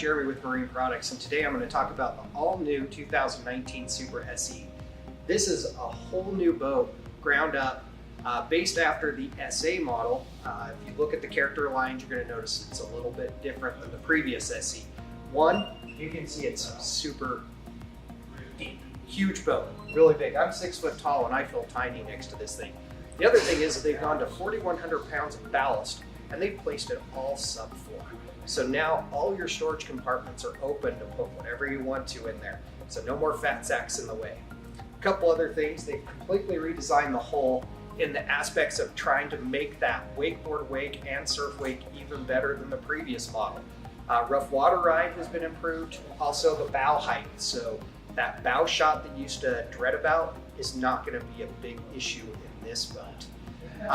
Jeremy with Marine Products, and today I'm going to talk about the all-new 2019 Supra SE. This is a whole new boat, ground up, based after the SA model. If you look at the character lines, you're going to notice it's a little bit different than the previous SE. One, you can see it's super deep, huge boat, really big. I'm 6 foot tall and I feel tiny next to this thing. The other thing is that they've gone to 4,100 pounds of ballast, and they've placed it all sub-4. So now all your storage compartments are open to put whatever you want to in there. So no more fat sacks in the way. A couple other things, they've completely redesigned the hull in the aspects of trying to make that wakeboard wake and surf wake even better than the previous model. Rough water ride has been improved. Also the bow height. So that bow shot that you used to dread about is not going to be a big issue in this boat.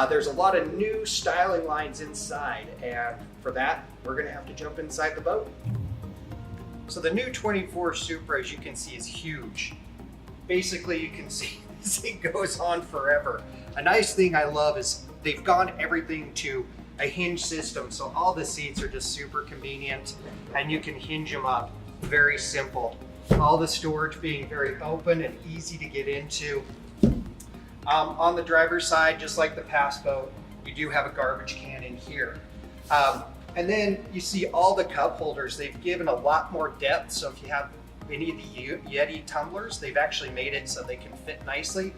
There's a lot of new styling lines inside, and for that, we're going to have to jump inside the boat. So the new 24 Supra, as you can see, is huge. Basically, you can see this thing goes on forever. A nice thing I love is they've gone everything to a hinge system, so all the seats are just super convenient, and you can hinge them up. Very simple. All the storage being very open and easy to get into. On the driver's side, just like the past boat, you do have a garbage can in here. And then you see all the cup holders. They've given a lot more depth, so if you have any of the Yeti tumblers, they've actually made it so they can fit nicely.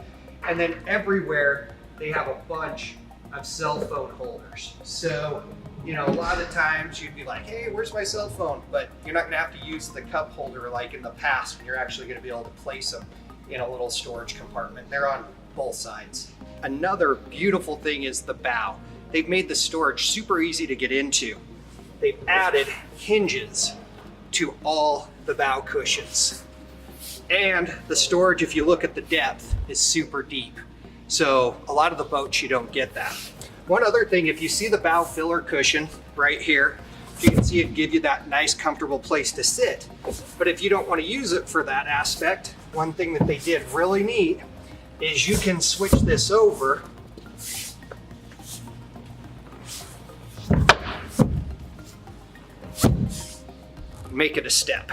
And then everywhere, they have a bunch of cell phone holders. So, you know, a lot of times you'd be like, hey, where's my cell phone? But you're not gonna have to use the cup holder like in the past, when you're actually gonna be able to place them in a little storage compartment. They're on both sides. Another beautiful thing is the bow. They've made the storage super easy to get into. They've added hinges to all the bow cushions. And the storage, if you look at the depth, is super deep. So a lot of the boats, you don't get that. One other thing, if you see the bow filler cushion right here, you can see it give you that nice comfortable place to sit. But if you don't want to use it for that aspect, one thing that they did really neat is you can switch this over make it a step.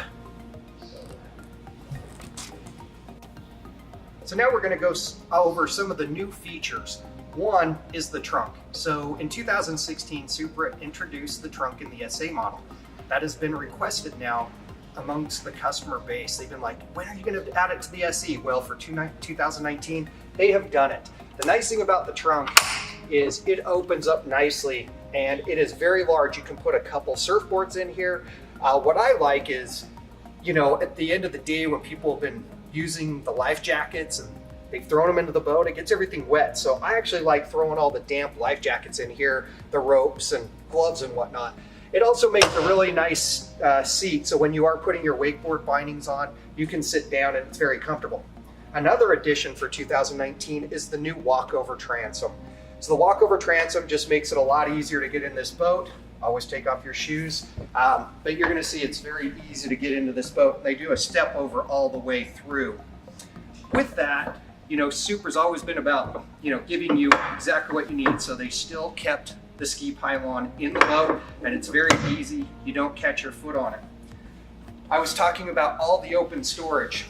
So now we're going to go over some of the new features. One is the trunk. So in 2016, Supra introduced the trunk in the SA model. That has been requested now amongst the customer base. They've been like, when are you going to add it to the SE? Well, for 2019, they have done it. The nice thing about the trunk is it opens up nicely, and it is very large. You can put a couple surfboards in here. What I like is, you know, at the end of the day, when people have been using the life jackets and they've thrown them into the boat, it gets everything wet. So I actually like throwing all the damp life jackets in here, the ropes and gloves and whatnot. It also makes a really nice seat, so when you are putting your wakeboard bindings on, you can sit down and it's very comfortable. Another addition for 2019 is the new Walkover Transom. So the Walkover Transom just makes it a lot easier to get in this boat. Always take off your shoes, but you're gonna see it's very easy to get into this boat. They do a step over all the way through. With that, you know, Supra's always been about, you know, giving you exactly what you need, so they still kept the ski pylon in the boat, and it's very easy. You don't catch your foot on it. I was talking about all the open storage,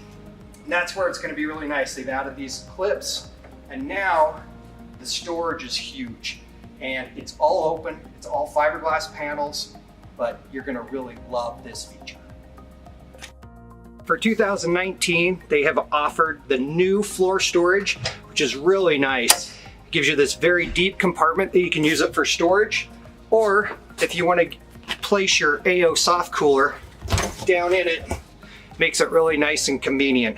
and that's where it's going to be really nice. They've added these clips, and now the storage is huge, and it's all open. It's all fiberglass panels, but you're going to really love this feature. For 2019, they have offered the new floor storage, which is really nice. It gives you this very deep compartment that you can use it for storage, or if you want to place your AO soft cooler down in it, makes it really nice and convenient.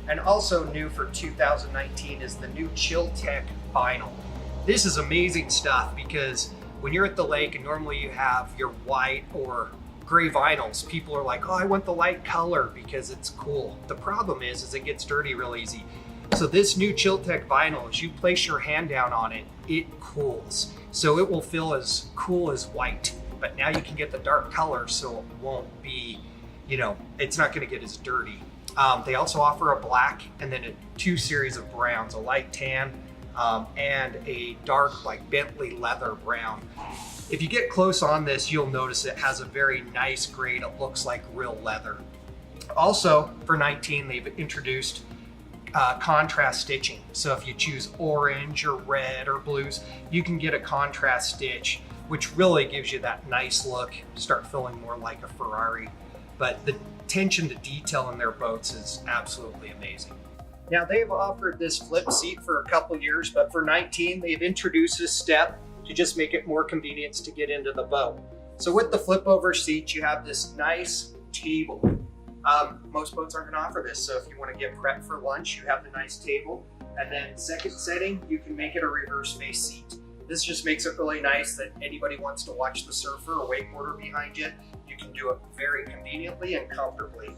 And also new for 2019 is the new ChillTech vinyl. This is amazing stuff because when you're at the lake and normally you have your white or gray vinyls, people are like, oh, I want the light color because it's cool. The problem is it gets dirty real easy. So this new ChillTech vinyl, as you place your hand down on it, it cools. So it will feel as cool as white, but now you can get the dark color so it won't be, you know, it's not gonna get as dirty. They also offer a black and then two series of browns, a light tan and a dark like Bentley leather brown. If you get close on this, you'll notice it has a very nice grade. It looks like real leather. Also for 19, they've introduced contrast stitching. So if you choose orange or red or blues, you can get a contrast stitch, which really gives you that nice look, start feeling more like a Ferrari. But the attention to detail in their boats is absolutely amazing. Now they've offered this flip seat for a couple years, but for 19, they've introduced this step to just make it more convenient to get into the boat. So with the flip over seat, you have this nice table. Most boats aren't gonna offer this. So if you wanna get prepped for lunch, you have the nice table. And then second setting, you can make it a reverse face seat. This just makes it really nice that anybody wants to watch the surfer or wakeboarder behind you. You can do it very conveniently and comfortably.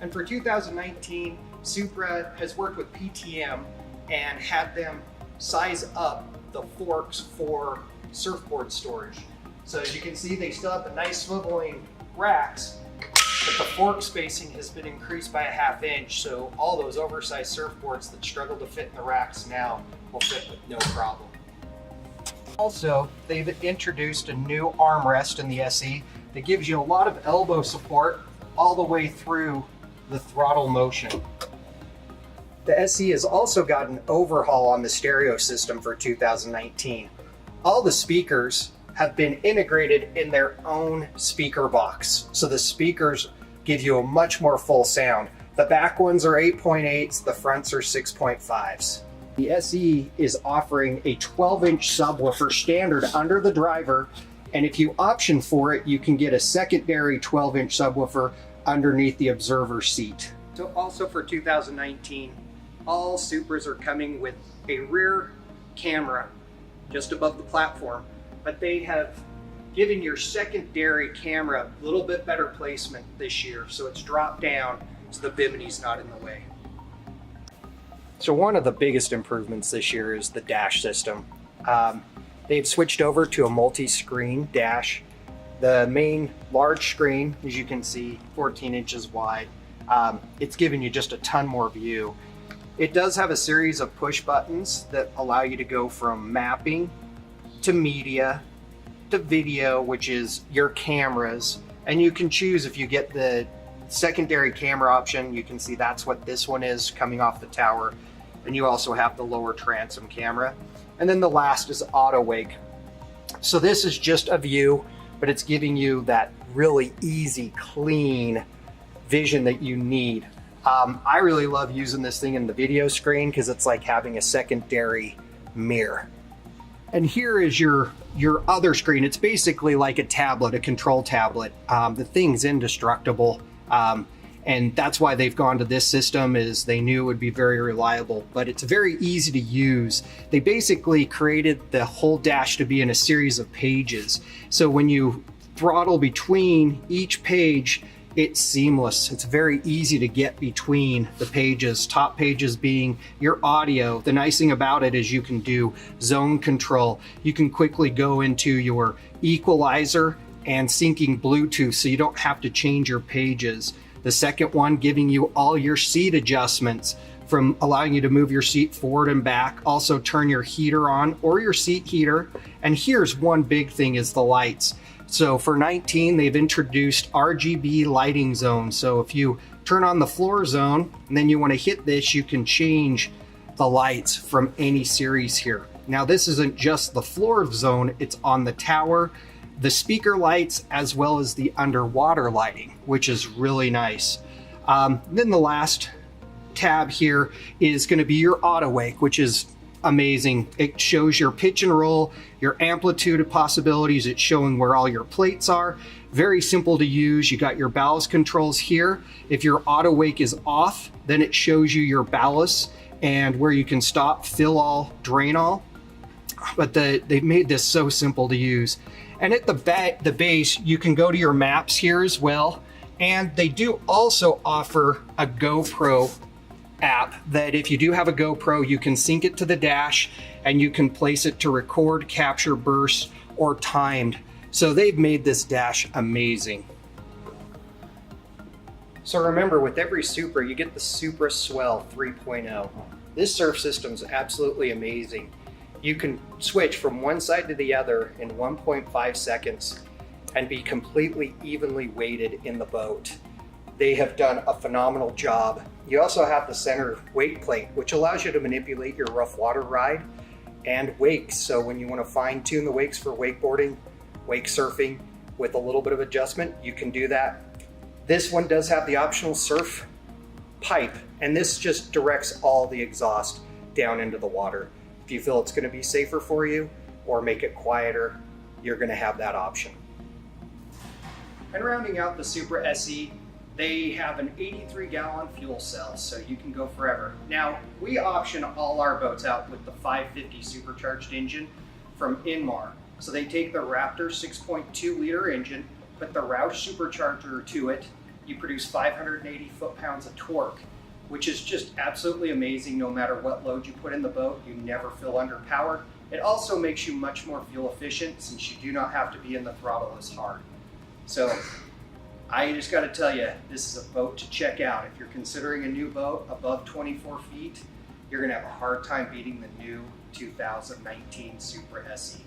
And for 2019, Supra has worked with PTM and had them size up the forks for surfboard storage. So as you can see, they still have the nice swiveling racks, but the fork spacing has been increased by a ½ inch. So all those oversized surfboards that struggle to fit in the racks now will fit with no problem. Also, they've introduced a new armrest in the SE that gives you a lot of elbow support all the way through the throttle motion. The SE has also got an overhaul on the stereo system for 2019. All the speakers have been integrated in their own speaker box. So the speakers give you a much more full sound. The back ones are 8.8s, the fronts are 6.5s. The SE is offering a 12-inch subwoofer standard under the driver, and if you option for it, you can get a secondary 12-inch subwoofer underneath the observer seat. So also for 2019, all Supras are coming with a rear camera just above the platform, but they have given your secondary camera a little bit better placement this year. So it's dropped down so the biminy's not in the way. So one of the biggest improvements this year is the dash system. They've switched over to a multi-screen dash. The main large screen, as you can see, 14 inches wide. It's giving you just a ton more view. It does have a series of push buttons that allow you to go from mapping to media to video, which is your cameras. And you can choose, if you get the secondary camera option, you can see that's what this one is coming off the tower. And you also have the lower transom camera. And then the last is auto wake. So this is just a view, but it's giving you that really easy, clean vision that you need. I really love using this thing in the video screen because it's like having a secondary mirror. And here is your other screen. It's basically like a tablet, a control tablet. The thing's indestructible. And that's why they've gone to this system, is they knew it would be very reliable, but it's very easy to use. They basically created the whole dash to be in a series of pages. So when you throttle between each page, it's seamless. It's very easy to get between the pages, top pages being your audio. The nice thing about it is you can do zone control. You can quickly go into your equalizer and syncing Bluetooth so you don't have to change your pages. The second one giving you all your seat adjustments, from allowing you to move your seat forward and back, also turn your heater on or your seat heater. And here's one big thing is the lights. So for 19, they've introduced RGB lighting zones. So if you turn on the floor zone and then you want to hit this, you can change the lights from any series here. Now this isn't just the floor zone, it's on the tower, the speaker lights, as well as the underwater lighting, which is really nice. Then the last tab here is going to be your auto wake, which is amazing. It shows your pitch and roll, your amplitude of possibilities. It's showing where all your plates are. Very simple to use. You got your ballast controls here. If your auto wake is off, then it shows you your ballast and where you can stop, fill all, drain all. But they've made this so simple to use. And at the base, you can go to your maps here as well. And they do also offer a GoPro app that if you do have a GoPro, you can sync it to the dash and you can place it to record, capture bursts, or timed. So they've made this dash amazing. So remember, with every Supra, you get the Supra Swell 3.0. This surf system is absolutely amazing. You can switch from one side to the other in 1.5 seconds and be completely evenly weighted in the boat. They have done a phenomenal job. You also have the center wake plate, which allows you to manipulate your rough water ride and wakes. So when you want to fine tune the wakes for wakeboarding, wake surfing with a little bit of adjustment, you can do that. This one does have the optional surf pipe, and this just directs all the exhaust down into the water. If you feel it's going to be safer for you or make it quieter, you're going to have that option. And rounding out the Supra SE, they have an 83-gallon fuel cell, so you can go forever. Now, we option all our boats out with the 550 Supercharged Engine from Inmar. So they take the Raptor 6.2-liter engine, put the Roush supercharger to it. You produce 580 foot-pounds of torque, which is just absolutely amazing. No matter what load you put in the boat, you never feel underpowered. It also makes you much more fuel efficient since you do not have to be in the throttle as hard. So I just got to tell you, this is a boat to check out. If you're considering a new boat above 24 feet, you're going to have a hard time beating the new 2019 Supra SE.